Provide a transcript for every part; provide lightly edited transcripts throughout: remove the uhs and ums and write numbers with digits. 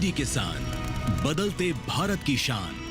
मेहनती किसान, बदलते भारत की शान।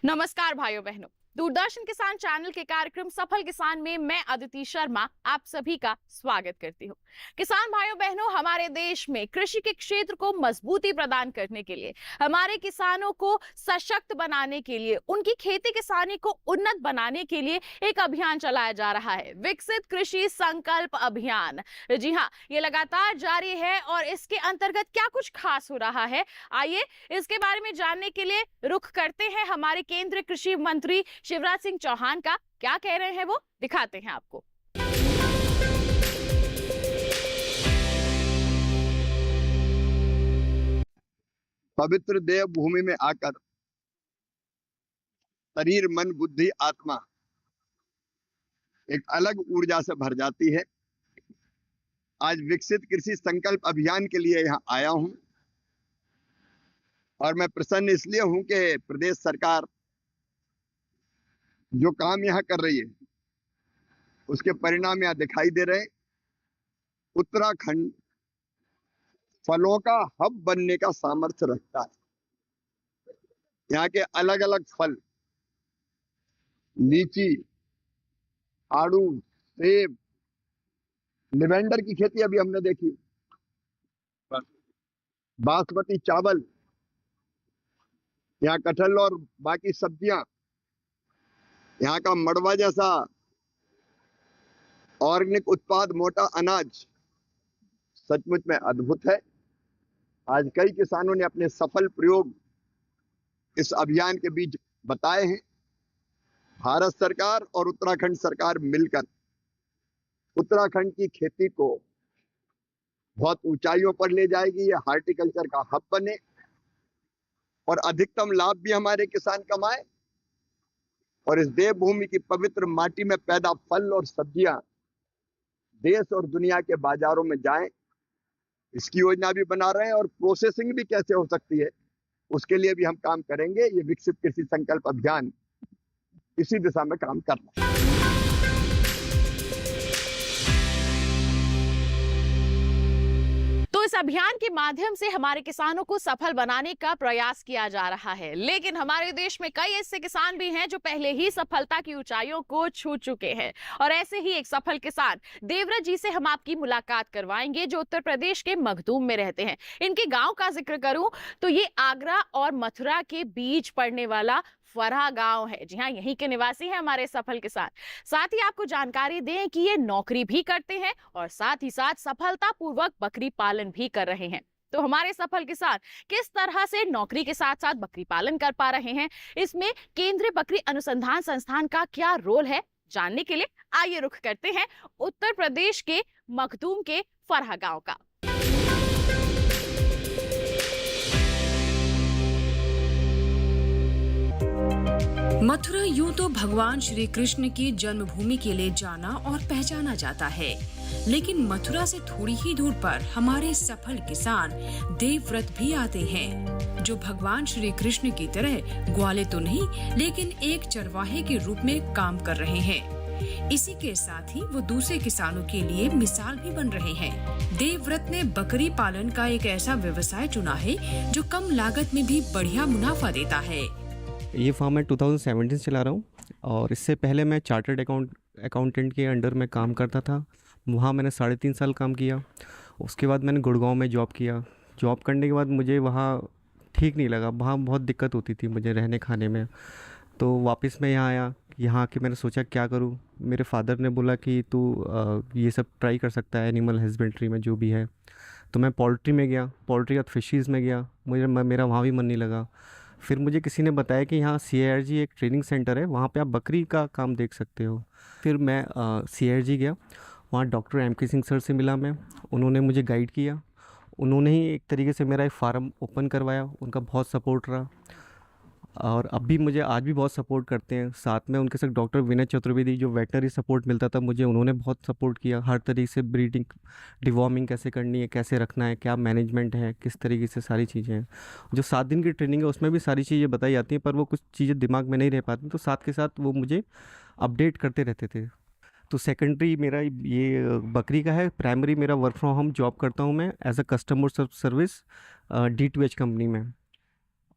नमस्कार भाइयों बहनों, दूरदर्शन किसान चैनल के कार्यक्रम सफल किसान में मैं अदिति शर्मा आप सभी का स्वागत करती हूँ। किसान भाइयों बहनों, हमारे देश में कृषि के क्षेत्र को मजबूती प्रदान करने के लिए, हमारे किसानों को सशक्त बनाने के लिए, उनकी खेती किसानी को उन्नत बनाने के लिए एक अभियान चलाया जा रहा है, विकसित कृषि संकल्प अभियान। जी हाँ, ये लगातार जारी है और इसके अंतर्गत क्या कुछ खास हो रहा है, आइए इसके बारे में जानने के लिए रुख करते हैं हमारे केंद्रीय कृषि मंत्री शिवराज सिंह चौहान का। क्या कह रहे हैं वो दिखाते हैं आपको। पवित्र देव भूमि में आकर शरीर, मन, बुद्धि, आत्मा एक अलग ऊर्जा से भर जाती है। आज विकसित कृषि संकल्प अभियान के लिए यहाँ आया हूँ और मैं प्रसन्न इसलिए हूँ कि प्रदेश सरकार जो काम यहाँ कर रही है उसके परिणाम यहाँ दिखाई दे रहे हैं। उत्तराखंड फलों का हब बनने का सामर्थ्य रखता है। यहाँ के अलग अलग फल, लीची, आड़ू, सेब, लेवेंडर की खेती अभी हमने देखी, बासमती चावल, यहाँ कटहल और बाकी सब्जियां, यहाँ का मड़वा जैसा ऑर्गेनिक उत्पाद, मोटा अनाज सचमुच में अद्भुत है। आज कई किसानों ने अपने सफल प्रयोग इस अभियान के बीच बताए हैं। भारत सरकार और उत्तराखंड सरकार मिलकर उत्तराखंड की खेती को बहुत ऊंचाइयों पर ले जाएगी। ये हार्टिकल्चर का हब बने और अधिकतम लाभ भी हमारे किसान कमाए और इस देवभूमि की पवित्र माटी में पैदा फल और सब्जियां देश और दुनिया के बाजारों में जाएं, इसकी योजना भी बना रहे हैं और प्रोसेसिंग भी कैसे हो सकती है उसके लिए भी हम काम करेंगे। ये विकसित कृषि संकल्प अभियान इसी दिशा में काम कर रहा है। तो इस अभियान के माध्यम से हमारे किसानों को सफल बनाने का प्रयास किया जा रहा है, लेकिन हमारे देश में कई ऐसे किसान भी हैं जो पहले ही सफलता की ऊंचाइयों को छू चुके हैं और ऐसे ही एक सफल किसान देवव्रत जी से हम आपकी मुलाकात करवाएंगे जो उत्तर प्रदेश के मखदूम में रहते हैं। इनके गांव का जिक्र करूं तो ये आगरा और मथुरा के बीच पड़ने वाला फरहा गांव है। जी हाँ, यहीं के निवासी हैं हमारे सफल किसान। साथ ही आपको जानकारी दें कि ये नौकरी भी करते हैं और साथ ही साथ सफलतापूर्वक बकरी पालन भी कर रहे हैं। तो हमारे सफल किसान किस तरह से नौकरी के साथ साथ बकरी पालन कर पा रहे हैं, इसमें केंद्रीय बकरी अनुसंधान संस्थान का क्या रोल है, जानने के लिए आइए रुख करते हैं उत्तर प्रदेश के मखदूम के फरहा गांव का। मथुरा यूं तो भगवान श्री कृष्ण की जन्मभूमि के लिए जाना और पहचाना जाता है, लेकिन मथुरा से थोड़ी ही दूर पर हमारे सफल किसान देवव्रत भी आते हैं, जो भगवान श्री कृष्ण की तरह ग्वाले तो नहीं लेकिन एक चरवाहे के रूप में काम कर रहे हैं। इसी के साथ ही वो दूसरे किसानों के लिए मिसाल भी बन रहे हैं। देवव्रत ने बकरी पालन का एक ऐसा व्यवसाय चुना है जो कम लागत में भी बढ़िया मुनाफा देता है। ये फार्म मैं 2017 चला रहा हूँ और इससे पहले मैं चार्टर्ड अकाउंटेंट के अंडर में काम करता था। वहाँ मैंने 3.5 साल काम किया। उसके बाद मैंने गुड़गांव में जॉब किया। जॉब करने के बाद मुझे वहाँ ठीक नहीं लगा, वहाँ बहुत दिक्कत होती थी मुझे रहने खाने में। तो वापस मैं यहाँ आया। यहाँ आके मैंने सोचा क्या करूँ। मेरे फादर ने बोला कि तू ये सब ट्राई कर सकता है एनिमल हस्बेंड्री में जो भी है। तो मैं पोल्ट्री में गया, पोल्ट्री का फिशीज़ में गया। मेरा वहाँ भी मन नहीं लगा। फिर मुझे किसी ने बताया कि यहाँ CIRG एक ट्रेनिंग सेंटर है, वहाँ पे आप बकरी का काम देख सकते हो। फिर मैं CIRG गया, वहाँ डॉक्टर MK सिंह सर से मिला मैं। उन्होंने मुझे गाइड किया, उन्होंने ही एक तरीके से मेरा एक फार्म ओपन करवाया। उनका बहुत सपोर्ट रहा। और अब भी मुझे आज भी बहुत सपोर्ट करते हैं। साथ में उनके साथ डॉक्टर विनय चतुर्वेदी, जो वेटनरी सपोर्ट मिलता था मुझे, उन्होंने बहुत सपोर्ट किया हर तरीके से। ब्रीडिंग, डिवॉर्मिंग कैसे करनी है, कैसे रखना है, क्या मैनेजमेंट है, किस तरीके से, सारी चीज़ें हैं। जो 7 दिन की ट्रेनिंग है उसमें भी सारी चीज़ें बताई जाती हैं, पर वो कुछ चीज़ें दिमाग में नहीं रह पाती, तो साथ के साथ वो मुझे अपडेट करते रहते थे। तो सेकेंडरी मेरा ये बकरी का है। प्राइमरी मेरा वर्क फ्रॉम होम जॉब करता हूँ मैं as a customer service D2H company में।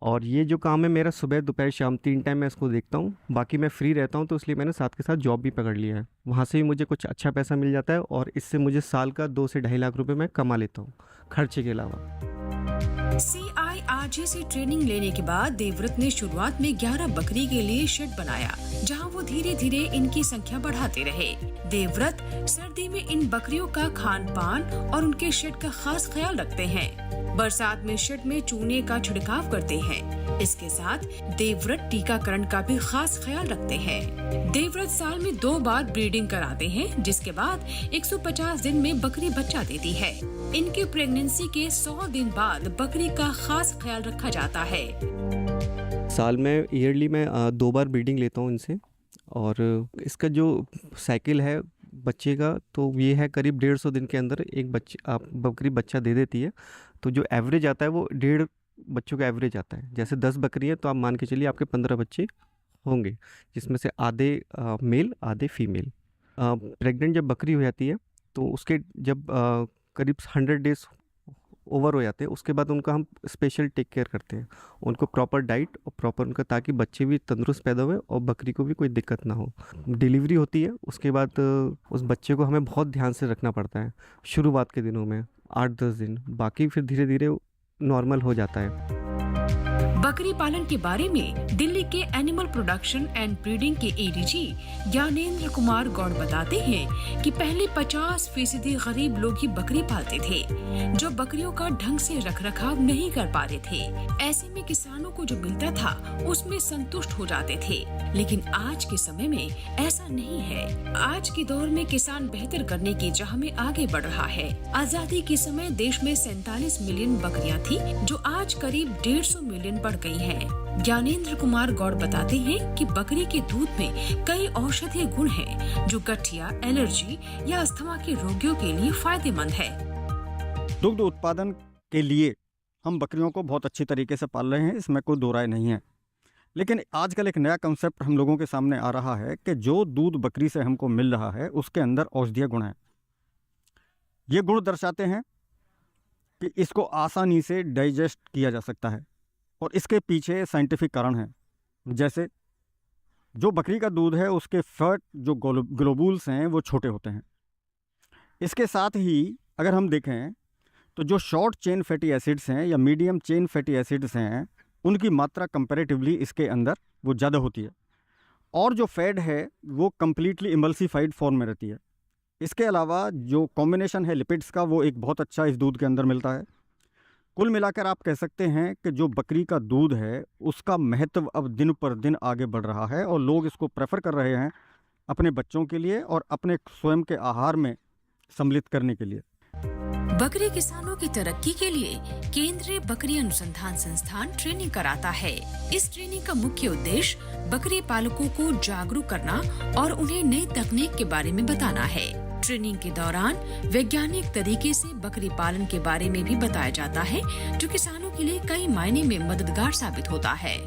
और ये जो काम है मेरा सुबह दोपहर शाम 3 टाइम मैं इसको देखता हूँ। बाकी मैं फ्री रहता हूँ, तो इसलिए मैंने साथ के साथ जॉब भी पकड़ लिया है। वहाँ से भी मुझे कुछ अच्छा पैसा मिल जाता है और इससे मुझे साल का 2 से 2.5 लाख रुपए मैं कमा लेता हूँ खर्चे के अलावा। CIRG से ट्रेनिंग लेने के बाद देवव्रत ने शुरुआत में 11 बकरी के लिए शेड बनाया, जहां वो धीरे धीरे इनकी संख्या बढ़ाते रहे। देवव्रत सर्दी में इन बकरियों का खान पान और उनके शेड का खास ख्याल रखते हैं। बरसात में शेड में चूने का छिड़काव करते हैं। इसके साथ देवव्रत टीकाकरण का भी खास ख्याल रखते हैं। देवव्रत साल में 2 बार ब्रीडिंग कराते हैं, जिसके बाद 150 दिन में बकरी बच्चा देती है। इनकी प्रेगनेंसी के 100 दिन बाद बकरी का खास ख्याल रखा जाता है। साल में ईयरली मैं 2 बार ब्रीडिंग लेता हूँ इनसे। और इसका जो साइकिल है बच्चे का, तो ये है करीब 150 दिन के अंदर एक बकरी बच्चा दे देती है। तो जो एवरेज आता है वो 1.5 बच्चों का एवरेज आता है। जैसे 10 बकरी है तो आप मान के चलिए आपके 15 बच्चे होंगे, जिसमें से आधे मेल आधे फीमेल। प्रेग्नेंट जब बकरी हो जाती है तो उसके जब करीब 100 डेज ओवर हो जाते हैं, उसके बाद उनका हम स्पेशल टेक केयर करते हैं। उनको प्रॉपर डाइट और प्रॉपर उनका, ताकि बच्चे भी तंदुरुस्त पैदा हुए और बकरी को भी कोई दिक्कत ना हो। डिलीवरी होती है, उसके बाद उस बच्चे को हमें बहुत ध्यान से रखना पड़ता है शुरुआत के दिनों में 8-10 दिन। बाकी फिर धीरे धीरे नॉर्मल हो जाता है। बकरी पालन के बारे में दिल्ली के एनिमल प्रोडक्शन एंड ब्रीडिंग के ADG ज्ञानेंद्र कुमार गौड़ बताते हैं कि पहले 50% गरीब लोग ही बकरी पालते थे, जो बकरियों का ढंग से रखरखाव नहीं कर पाते थे। ऐसे में किसानों को जो मिलता था उसमें संतुष्ट हो जाते थे। लेकिन आज के समय में ऐसा नहीं है। आज के दौर में किसान बेहतर करने की चाह में आगे बढ़ रहा है। आजादी के समय देश में 47 मिलियन बकरियां थी, जो आज करीब 150 मिलियन बढ़ गई हैं। ज्ञानेंद्र कुमार गौड़ बताते हैं कि बकरी के दूध में कई औषधीय गुण हैं, जो गठिया, एलर्जी या अस्थमा के रोगियों के लिए फायदेमंद है। दुग्ध उत्पादन के लिए हम बकरियों को बहुत अच्छी तरीके से पाल रहे हैं, इसमें कोई दो राय नहीं है। लेकिन आजकल एक नया कंसेप्ट हम लोगों के सामने आ रहा है कि जो दूध बकरी से हमको मिल रहा है उसके अंदर औषधीय गुण हैं। ये गुण दर्शाते हैं कि इसको आसानी से डाइजेस्ट किया जा सकता है और इसके पीछे साइंटिफिक कारण है। जैसे जो बकरी का दूध है उसके फैट जो ग्लोबुल्स हैं वो छोटे होते हैं। इसके साथ ही अगर हम देखें तो जो शॉर्ट चेन फैटी एसिड्स हैं या मीडियम चेन फैटी एसिड्स हैं उनकी मात्रा कंपैरेटिवली इसके अंदर वो ज़्यादा होती है और जो फैट है वो कम्प्लीटली इमल्सिफाइड फॉर्म में रहती है। इसके अलावा जो कॉम्बिनेशन है लिपिड्स का वो एक बहुत अच्छा इस दूध के अंदर मिलता है। कुल मिलाकर आप कह सकते हैं कि जो बकरी का दूध है उसका महत्व अब दिन पर दिन आगे बढ़ रहा है और लोग इसको प्रेफर कर रहे हैं अपने बच्चों के लिए और अपने स्वयं के आहार में सम्मिलित करने के लिए। बकरी किसानों की तरक्की के लिए केंद्रीय बकरी अनुसंधान संस्थान ट्रेनिंग कराता है। इस ट्रेनिंग का मुख्य उद्देश्य बकरी पालकों को जागरूक करना और उन्हें नई तकनीक के बारे में बताना है। ट्रेनिंग के दौरान वैज्ञानिक तरीके से बकरी पालन के बारे में भी बताया जाता है, जो किसानों के लिए कई मायने में मददगार साबित होता है।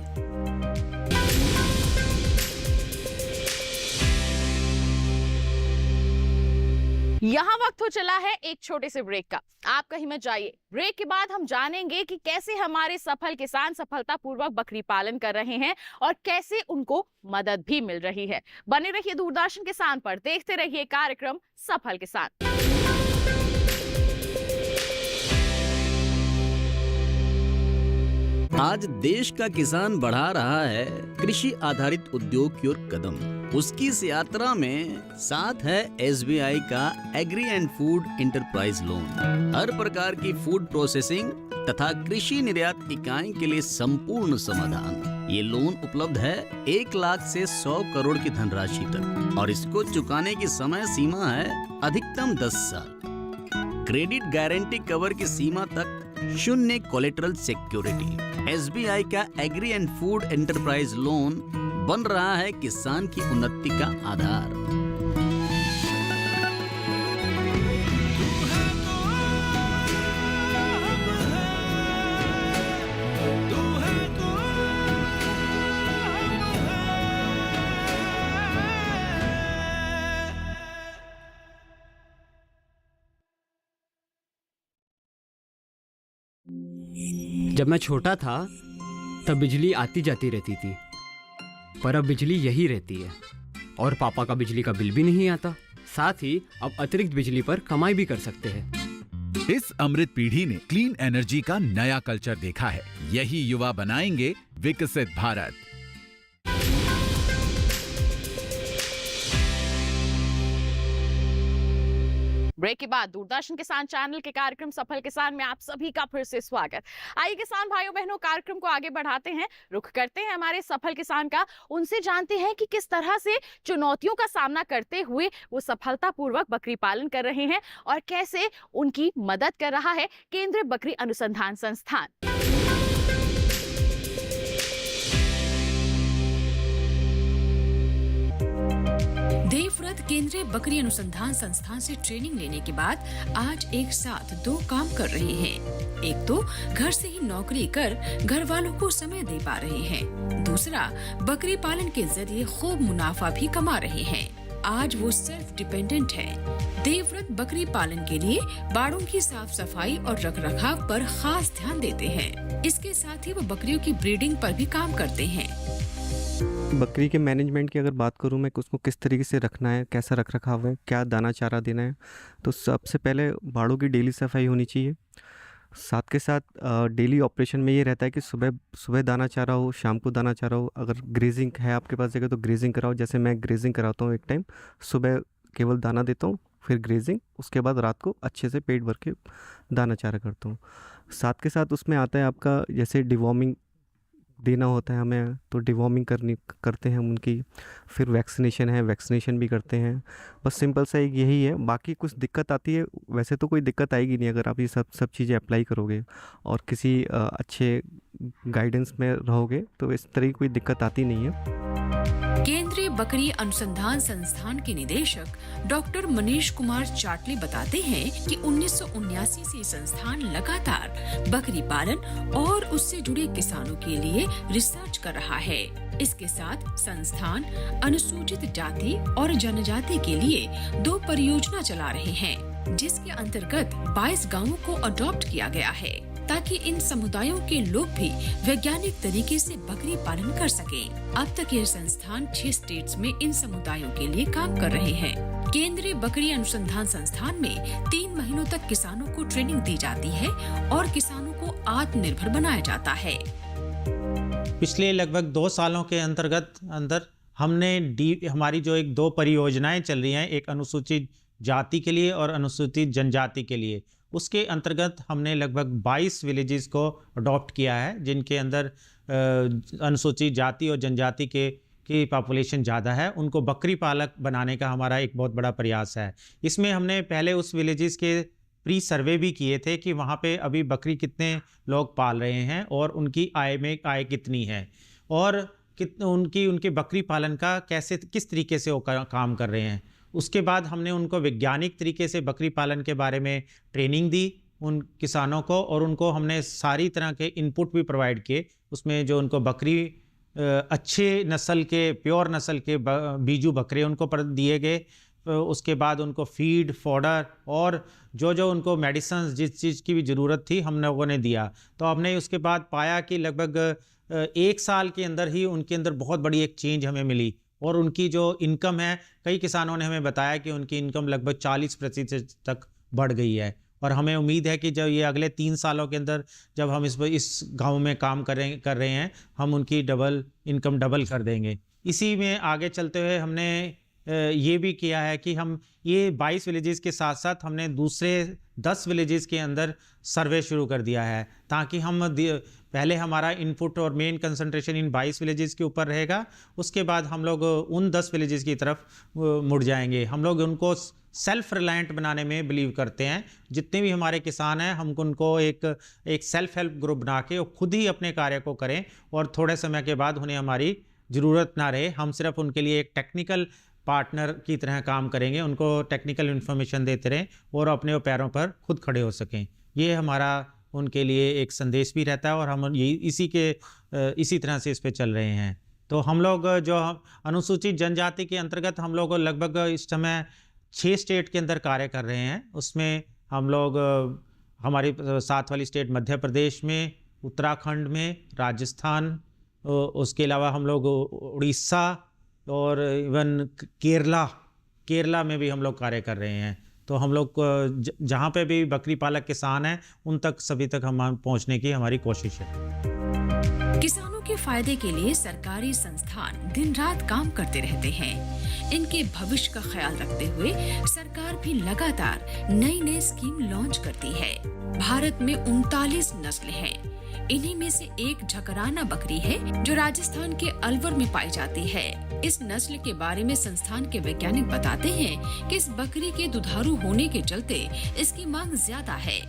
यहाँ वक्त हो चला है एक छोटे से ब्रेक का। आप कहीं मत जाइए। ब्रेक के बाद हम जानेंगे कि कैसे हमारे सफल किसान सफलतापूर्वक बकरी पालन कर रहे हैं और कैसे उनको मदद भी मिल रही है। बने रहिए दूरदर्शन किसान पर, देखते रहिए कार्यक्रम सफल किसान। आज देश का किसान बढ़ा रहा है कृषि आधारित उद्योग की ओर कदम। उसकी इस यात्रा में साथ है SBI का agri and food enterprise loan. हर प्रकार की फूड प्रोसेसिंग तथा कृषि निर्यात इकाई के लिए संपूर्ण समाधान। ये लोन उपलब्ध है 1 लाख से 100 करोड़ की धनराशि तक और इसको चुकाने की समय सीमा है अधिकतम 10 साल। क्रेडिट गारंटी कवर की सीमा तक शून्य कोलेटरल सिक्योरिटी। SBI का agri and food enterprise loan बन रहा है किसान की उन्नति का आधार। जब मैं छोटा था तब बिजली आती जाती रहती थी, पर अब बिजली यही रहती है और पापा का बिजली का बिल भी नहीं आता। साथ ही अब अतिरिक्त बिजली पर कमाई भी कर सकते हैं। इस अमृत पीढ़ी ने क्लीन एनर्जी का नया कल्चर देखा है। यही युवा बनाएंगे विकसित भारत। ब्रेक के बाद दूरदर्शन किसान चैनल के कार्यक्रम सफल किसान में आप सभी का फिर से स्वागत। आइए किसान भाइयों बहनों, कार्यक्रम को आगे बढ़ाते हैं, रुख करते हैं हमारे सफल किसान का। उनसे जानते हैं कि किस तरह से चुनौतियों का सामना करते हुए वो सफलतापूर्वक बकरी पालन कर रहे हैं और कैसे उनकी मदद कर रहा है केंद्रीय बकरी अनुसंधान संस्थान। देवव्रत केंद्रीय बकरी अनुसंधान संस्थान से ट्रेनिंग लेने के बाद आज एक साथ दो काम कर रहे हैं। एक तो घर से ही नौकरी कर घर वालों को समय दे पा रहे हैं, दूसरा बकरी पालन के जरिए खूब मुनाफा भी कमा रहे हैं। आज वो सेल्फ डिपेंडेंट है। देवव्रत बकरी पालन के लिए बाड़ों की साफ सफाई और रखरखाव पर खास ध्यान देते हैं। इसके साथ ही वो बकरियों की ब्रीडिंग पर भी काम करते हैं। बकरी के मैनेजमेंट की अगर बात करूं मैं, उसको किस तरीके से रखना है, कैसा रख रखाव है, क्या दाना चारा देना है, तो सबसे पहले बाड़ों की डेली सफाई होनी चाहिए। साथ के साथ डेली ऑपरेशन में ये रहता है कि सुबह दाना चारा हो, शाम को दाना चारा हो। अगर ग्रेजिंग है आपके पास जगह तो ग्रेजिंग कराओ। जैसे मैं ग्रेजिंग कराता हूँ, एक टाइम सुबह केवल दाना देता हूँ, फिर ग्रेजिंग, उसके बाद रात को अच्छे से पेट भर के दाना चारा करता हूँ। साथ के साथ उसमें आता है आपका जैसे डिवॉर्मिंग देना होता है हमें, तो डिवॉर्मिंग करते हैं हम उनकी। फिर वैक्सीनेशन है, वैक्सीनेशन भी करते हैं। बस सिंपल सा एक यही है। बाकी कुछ दिक्कत आती है, वैसे तो कोई दिक्कत आएगी नहीं अगर आप ये सब चीज़ें अप्लाई करोगे और किसी अच्छे गाइडेंस में रहोगे, तो इस तरह की कोई दिक्कत आती नहीं है। केंद्रीय बकरी अनुसंधान संस्थान के निदेशक डॉक्टर मनीष कुमार चाटले बताते हैं कि 1979 से संस्थान लगातार बकरी पालन और उससे जुड़े किसानों के लिए रिसर्च कर रहा है। इसके साथ संस्थान अनुसूचित जाति और जनजाति के लिए 2 परियोजना चला रहे हैं, जिसके अंतर्गत 22 गांवों को अडॉप्ट किया गया है ताकि इन समुदायों के लोग भी वैज्ञानिक तरीके से बकरी पालन कर सकें। अब तक ये संस्थान 6 स्टेट्स में इन समुदायों के लिए काम कर रहे हैं। केंद्रीय बकरी अनुसंधान संस्थान में 3 महीनों तक किसानों को ट्रेनिंग दी जाती है और किसानों को आत्मनिर्भर बनाया जाता है। पिछले लगभग 2 सालों के अंदर हमने हमारी जो 2 परियोजनाएं चल रही हैं, एक अनुसूचित जाति के लिए और अनुसूचित जनजाति के लिए, उसके अंतर्गत हमने लगभग 22 विलेजेस को अडॉप्ट किया है, जिनके अंदर अनुसूचित जाति और जनजाति की पॉपुलेशन ज़्यादा है। उनको बकरी पालक बनाने का हमारा एक बहुत बड़ा प्रयास है। इसमें हमने पहले उस विलेजेस के प्री सर्वे भी किए थे कि वहाँ पे अभी बकरी कितने लोग पाल रहे हैं और उनकी आय कितनी है और उनके बकरी पालन का किस तरीके से वो काम कर रहे हैं। उसके बाद हमने उनको वैज्ञानिक तरीके से बकरी पालन के बारे में ट्रेनिंग दी उन किसानों को, और उनको हमने सारी तरह के इनपुट भी प्रोवाइड किए। उसमें जो उनको बकरी अच्छे नस्ल के, प्योर नस्ल के बीजू बकरे उनको दिए गए। उसके बाद उनको फीड, फॉडर और जो उनको मेडिसिन जिस चीज़ की भी ज़रूरत थी हम लोगों ने दिया। तो हमने उसके बाद पाया कि लगभग 1 साल के अंदर ही उनके अंदर बहुत बड़ी एक चेंज हमें मिली, और उनकी जो इनकम है, कई किसानों ने हमें बताया कि उनकी इनकम लगभग 40% तक बढ़ गई है। और हमें उम्मीद है कि जब ये अगले 3 सालों के अंदर जब हम इस गांव में काम कर रहे हैं, हम उनकी इनकम डबल कर देंगे। इसी में आगे चलते हुए हमने ये भी किया है कि हम ये 22 विलेजेस के साथ साथ हमने दूसरे 10 विलेजेस के अंदर सर्वे शुरू कर दिया है, ताकि हम पहले हमारा इनपुट और मेन कंसंट्रेशन इन 22 विलेजेस के ऊपर रहेगा, उसके बाद हम लोग उन 10 विलेजेस की तरफ मुड़ जाएंगे। हम लोग उनको सेल्फ रिलायंट बनाने में बिलीव करते हैं। जितने भी हमारे किसान हैं हम उनको एक सेल्फ हेल्प ग्रुप बना के वो खुद ही अपने कार्य को करें और थोड़े समय के बाद उन्हें हमारी ज़रूरत ना रहे। हम सिर्फ उनके लिए एक टेक्निकल पार्टनर की तरह काम करेंगे, उनको टेक्निकल इन्फॉर्मेशन देते रहें और अपने पैरों पर खुद खड़े हो सकें। ये हमारा उनके लिए एक संदेश भी रहता है और हम ये इसी तरह से इस पे चल रहे हैं। तो हम लोग जो अनुसूचित जनजाति के अंतर्गत हम लोग लगभग इस समय 6 स्टेट के अंदर कार्य कर रहे हैं। उसमें हम लोग हमारी साथ वाली स्टेट मध्य प्रदेश में, उत्तराखंड में, राजस्थान, उसके अलावा हम लोग उड़ीसा और इवन केरला में भी हम लोग कार्य कर रहे हैं। तो हम लोग जहाँ पे भी बकरी पालक किसान हैं उन तक सभी तक हम पहुँचने की हमारी कोशिश है। किसानों के फायदे के लिए सरकारी संस्थान दिन रात काम करते रहते हैं। इनके भविष्य का ख्याल रखते हुए सरकार भी लगातार नई स्कीम लॉन्च करती है। भारत में 39 नस्ल हैं। इन्हीं में से एक झकराना बकरी है जो राजस्थान के अलवर में पाई जाती है। इस नस्ल के बारे में संस्थान के वैज्ञानिक बताते हैं कि इस बकरी के दुधारू होने के चलते इसकी मांग ज्यादा है।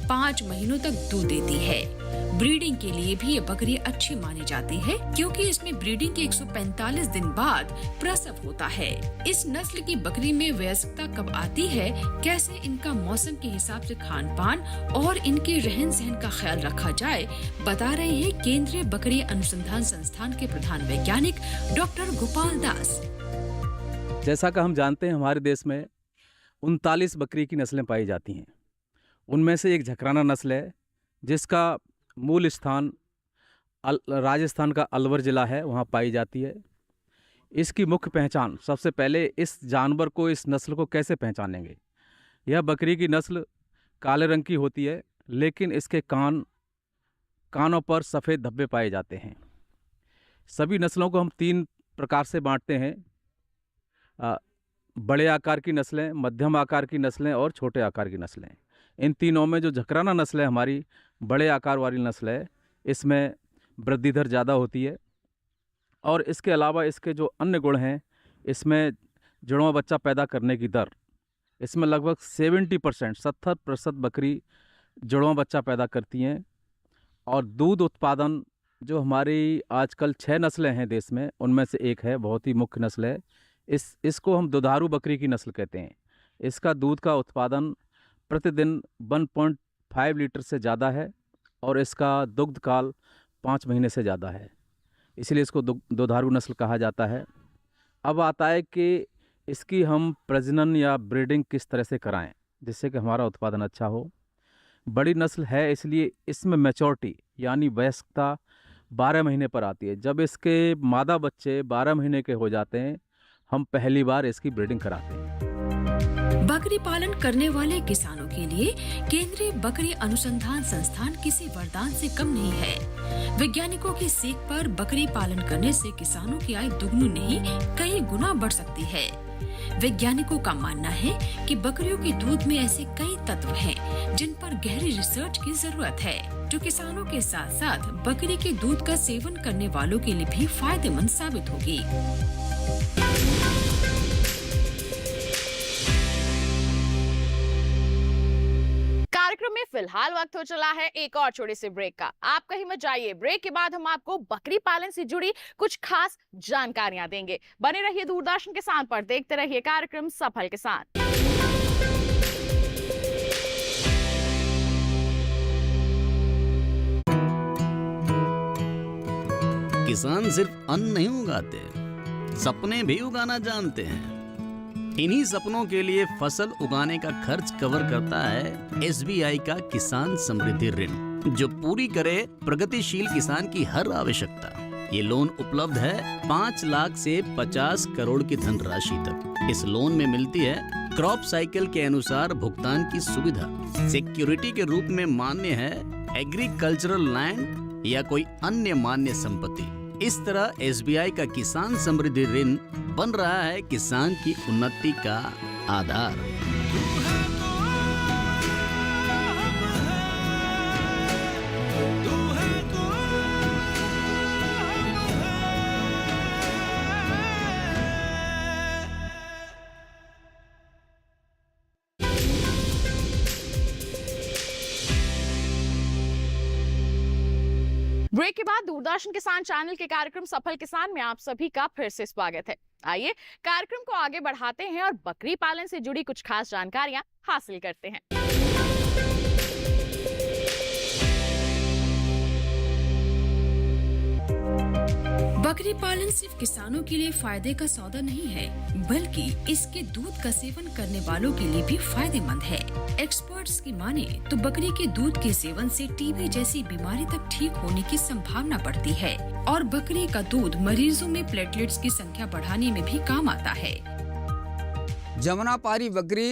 5 महीनों तक दूध देती है। ब्रीडिंग के लिए भी ये बकरी अच्छी मानी जाती है क्योंकि इसमें ब्रीडिंग के 145 दिन बाद प्रसव होता है। इस नस्ल की बकरी में वयस्कता कब आती है, कैसे इनका मौसम के हिसाब से खान पान और इनके रहन सहन का ख्याल रखा जाए, बता रहे हैं केंद्रीय बकरी अनुसंधान संस्थान के प्रधान वैज्ञानिक डॉक्टर गोपाल दास। जैसा कि हम जानते हैं हमारे देश में 39 बकरी की नस्लें पाई जाती हैं। उनमें से एक झकराना नस्ल है जिसका मूल स्थान राजस्थान का अलवर ज़िला है, वहाँ पाई जाती है। इसकी मुख्य पहचान, सबसे पहले इस जानवर को, इस नस्ल को कैसे पहचानेंगे। यह बकरी की नस्ल काले रंग की होती है लेकिन इसके कानों पर सफ़ेद धब्बे पाए जाते हैं। सभी नस्लों को हम 3 प्रकार से बांटते हैं, बड़े आकार की नस्लें, मध्यम आकार की नस्लें और छोटे आकार की नस्लें। इन तीनों में जो झकराना नस्ल है हमारी बड़े आकार वाली नस्ल है, इसमें वृद्धि दर ज़्यादा होती है और इसके अलावा इसके जो अन्य गुण हैं, इसमें जुड़वा बच्चा पैदा करने की दर, इसमें लगभग 70% बकरी जुड़वा बच्चा पैदा करती हैं। और दूध उत्पादन जो हमारी आजकल 6 नस्लें हैं देश में, उनमें से एक है, बहुत ही मुख्य नस्ल है। इसको हम दुधारू बकरी की नस्ल कहते हैं। इसका दूध का उत्पादन प्रतिदिन 1.5 लीटर से ज़्यादा है और इसका दुग्ध काल 5 महीने से ज़्यादा है, इसलिए इसको दुधारू नस्ल कहा जाता है। अब आता है कि इसकी हम प्रजनन या ब्रीडिंग किस तरह से कराएं जिससे कि हमारा उत्पादन अच्छा हो। बड़ी नस्ल है इसलिए इसमें मैच्योरिटी यानी वयस्कता 12 महीने पर आती है। जब इसके मादा बच्चे 12 महीने के हो जाते हैं, हम पहली बार इसकी ब्रीडिंग कराते हैं। बकरी पालन करने वाले किसानों के लिए केंद्रीय बकरी अनुसंधान संस्थान किसी वरदान से कम नहीं है। वैज्ञानिकों की सीख पर बकरी पालन करने से किसानों की आय दुगनी नहीं कई गुना बढ़ सकती है। वैज्ञानिकों का मानना है कि बकरियों के दूध में ऐसे कई तत्व हैं जिन पर गहरी रिसर्च की जरूरत है, जो किसानों के साथ साथ बकरी के दूध का सेवन करने वालों के लिए भी फायदेमंद साबित होगी। कार्यक्रम में फिलहाल वक्त हो चला है एक और छोटे से ब्रेक का। आप कहीं मत जाइए, ब्रेक के बाद हम आपको बकरी पालन से जुड़ी कुछ खास जानकारियां देंगे। बने रहिए दूरदर्शन किसान पर, देखते रहिए कार्यक्रम सफल किसान। किसान सिर्फ अन्न नहीं उगाते, सपने भी उगाना जानते हैं। इन्हीं सपनों के लिए फसल उगाने का खर्च कवर करता है SBI का किसान समृद्धि ऋण, जो पूरी करे प्रगतिशील किसान की हर आवश्यकता। ये लोन उपलब्ध है 5 लाख से 50 करोड़ की धनराशि तक। इस लोन में मिलती है क्रॉप साइकिल के अनुसार भुगतान की सुविधा। सिक्योरिटी के रूप में मान्य है एग्रीकल्चरल लैंड या कोई अन्य मान्य संपत्ति। इस तरह SBI का किसान समृद्धि ऋण बन रहा है किसान की उन्नति का आधार। ब्रेक के बाद दूरदर्शन किसान चैनल के कार्यक्रम सफल किसान में आप सभी का फिर से स्वागत है। आइए कार्यक्रम को आगे बढ़ाते हैं और बकरी पालन से जुड़ी कुछ खास जानकारियां हासिल करते हैं। बकरी पालन सिर्फ किसानों के लिए फायदे का सौदा नहीं है, बल्कि इसके दूध का सेवन करने वालों के लिए भी फायदेमंद है। एक्सपर्ट्स की माने तो बकरी के दूध के सेवन से टीबी जैसी बीमारी तक ठीक होने की संभावना बढ़ती है और बकरी का दूध मरीजों में प्लेटलेट्स की संख्या बढ़ाने में भी काम आता है। जमुनापारी बकरी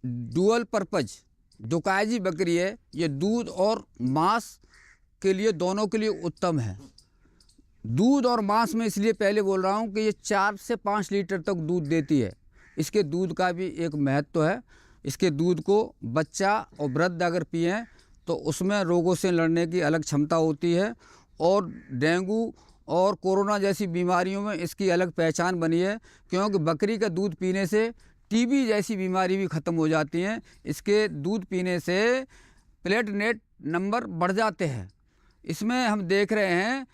डुअल पर्पज डुकायजी बकरी है। ये दूध और मांस के लिए दोनों के लिए उत्तम है। दूध और मांस में इसलिए पहले बोल रहा हूँ कि ये 4 से 5 लीटर तक दूध देती है। इसके दूध का भी एक महत्व है। इसके दूध को बच्चा और वृद्ध अगर पिएं तो उसमें रोगों से लड़ने की अलग क्षमता होती है और डेंगू और कोरोना जैसी बीमारियों में इसकी अलग पहचान बनी है, क्योंकि बकरी का दूध पीने से टीबी जैसी बीमारी भी ख़त्म हो जाती हैं। इसके दूध पीने से प्लेटलेट नंबर बढ़ जाते हैं। इसमें हम देख रहे हैं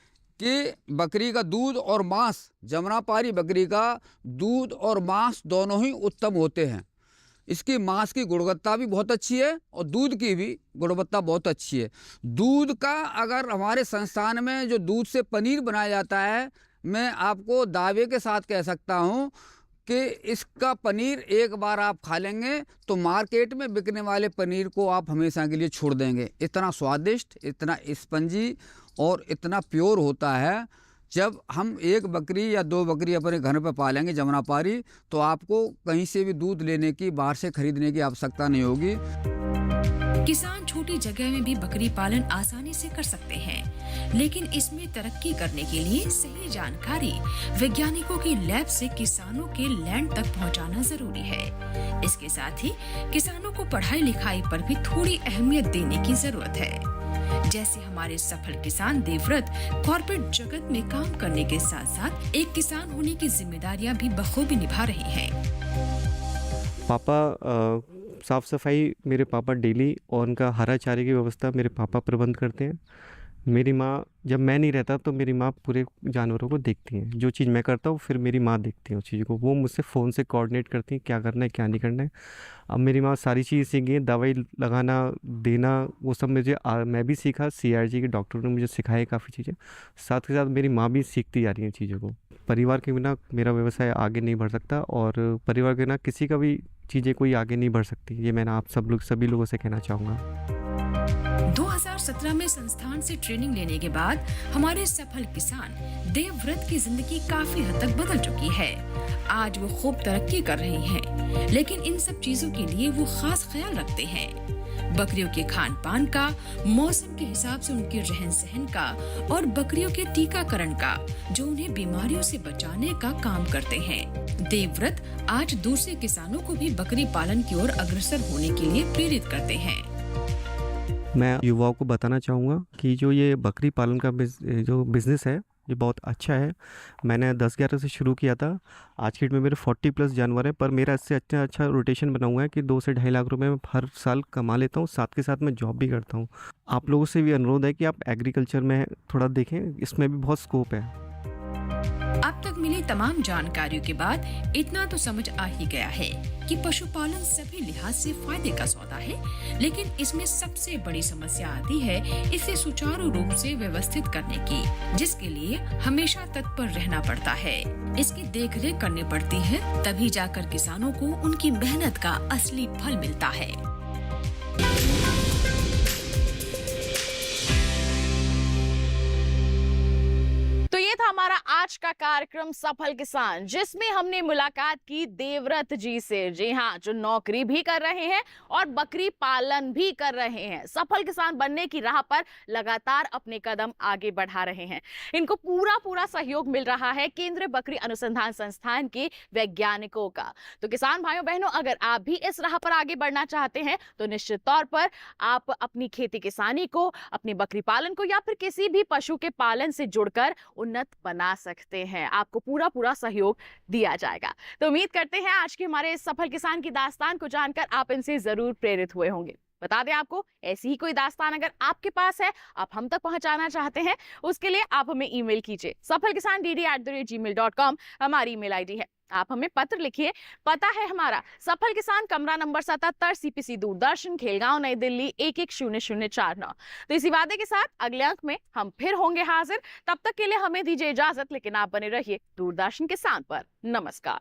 कि बकरी का दूध और मांस, जमुनापारी बकरी का दूध और मांस दोनों ही उत्तम होते हैं। इसकी मांस की गुणवत्ता भी बहुत अच्छी है और दूध की भी गुणवत्ता बहुत अच्छी है। दूध का अगर हमारे संस्थान में जो दूध से पनीर बनाया जाता है, मैं आपको दावे के साथ कह सकता हूँ कि इसका पनीर एक बार आप खा लेंगे तो मार्केट में बिकने वाले पनीर को आप हमेशा के लिए छोड़ देंगे। इतना स्वादिष्ट, इतना स्पंजी और इतना प्योर होता है। जब हम 1 बकरी या 2 बकरी अपने घर पर पालेंगे जमुनापारी, तो आपको कहीं से भी दूध लेने की, बाहर से खरीदने की आवश्यकता नहीं होगी। किसान छोटी जगह में भी बकरी पालन आसानी से कर सकते हैं, लेकिन इसमें तरक्की करने के लिए सही जानकारी वैज्ञानिकों की लैब से किसानों के लैंड तक पहुंचाना जरूरी है। इसके साथ ही किसानों को पढ़ाई लिखाई पर भी थोड़ी अहमियत देने की जरूरत है। जैसे हमारे सफल किसान देवव्रत कॉर्पोरेट जगत में काम करने के साथ साथ एक किसान होने की जिम्मेदारियां भी बखूबी निभा रहे हैं। पापा साफ़ सफाई मेरे पापा डेली, और उनका हरा चारे की व्यवस्था मेरे पापा प्रबंध करते हैं। मेरी माँ, जब मैं नहीं रहता तो मेरी माँ पूरे जानवरों को देखती हैं। जो चीज़ मैं करता हूँ फिर मेरी माँ देखती है उस चीज़ को। वो मुझसे फ़ोन से कोऑर्डिनेट करती हैं क्या करना है क्या नहीं करना है। अब मेरी माँ सारी चीज़ सीख गई, दवाई लगाना, देना, वो सब मुझे मैं भी सीखा। CRG के डॉक्टर ने मुझे सिखाया काफ़ी चीज़ें। साथ के साथ मेरी माँ भी सीखती जा रही हैं चीज़ों को। परिवार के बिना मेरा व्यवसाय आगे नहीं बढ़ सकता और परिवार के बिना किसी का भी चीज़ें कोई आगे नहीं बढ़ सकती। ये मैं आप सभी लोगों से कहना चाहूँगा। 2017 में संस्थान से ट्रेनिंग लेने के बाद हमारे सफल किसान देवव्रत की जिंदगी काफी हद तक बदल चुकी है। आज वो खूब तरक्की कर रहे हैं, लेकिन इन सब चीजों के लिए वो खास ख्याल रखते हैं। बकरियों के खान पान का, मौसम के हिसाब से उनके रहन सहन का और बकरियों के टीकाकरण का, जो उन्हें बीमारियों से बचाने का काम करते हैं। देवव्रत आज दूसरे किसानों को भी बकरी पालन की ओर अग्रसर होने के लिए प्रेरित करते हैं। मैं युवाओं को बताना चाहूँगा कि जो ये बकरी पालन का जो बिज़नेस है ये बहुत अच्छा है। मैंने 10-11 से शुरू किया था। आज की डेट में मेरे 40+ जानवर हैं, पर मेरा इससे अच्छा रोटेशन बना हुआ है कि 2 से 2.5 लाख रुपए मैं हर साल कमा लेता हूँ। साथ के साथ मैं जॉब भी करता हूँ। आप लोगों से भी अनुरोध है कि आप एग्रीकल्चर में थोड़ा देखें, इसमें भी बहुत स्कोप है। अब तक मिली तमाम जानकारियों के बाद इतना तो समझ आ ही गया है कि पशुपालन सभी लिहाज से फायदे का सौदा है, लेकिन इसमें सबसे बड़ी समस्या आती है इसे सुचारू रूप से व्यवस्थित करने की, जिसके लिए हमेशा तत्पर रहना पड़ता है। इसकी देखरेख करनी पड़ती है, तभी जाकर किसानों को उनकी मेहनत का असली फल मिलता है। तो ये था हमारा आज का कार्यक्रम सफल किसान, जिसमें हमने मुलाकात की देवव्रत जी से। जी हाँ, जो नौकरी भी कर रहे हैं और बकरी पालन भी कर रहे हैं। सफल किसान बनने की राह पर लगातार अपने कदम आगे बढ़ा रहे हैं। इनको पूरा सहयोग मिल रहा है केंद्रीय बकरी अनुसंधान संस्थान के वैज्ञानिकों का। तो किसान भाइयों बहनों, अगर आप भी इस राह पर आगे बढ़ना चाहते हैं तो निश्चित तौर पर आप अपनी खेती किसानी को, अपनी बकरी पालन को या फिर किसी भी पशु के पालन से जुड़कर उन्नत बना सकते हैं। आपको पूरा सहयोग दिया जाएगा। तो उम्मीद करते हैं आज के हमारे इस सफल किसान की दास्तान को जानकर आप इनसे जरूर प्रेरित हुए होंगे। बता दें आपको, ऐसी ही कोई दास्तान अगर आपके पास है, आप हम तक पहुंचाना चाहते हैं, उसके लिए आप हमें ईमेल कीजिए। safalkisandd@gmail.com हमारी ईमेल आईडी है। आप हमें पत्र लिखिए। पता है हमारा सफल किसान, कमरा नंबर 77, CPC दूरदर्शन, खेलगांव, नई दिल्ली 110049। तो इसी वादे के साथ अगले अंक में हम फिर होंगे हाजिर। तब तक के लिए हमें दीजिए इजाजत, लेकिन आप बने रहिए दूरदर्शन किसान पर। नमस्कार।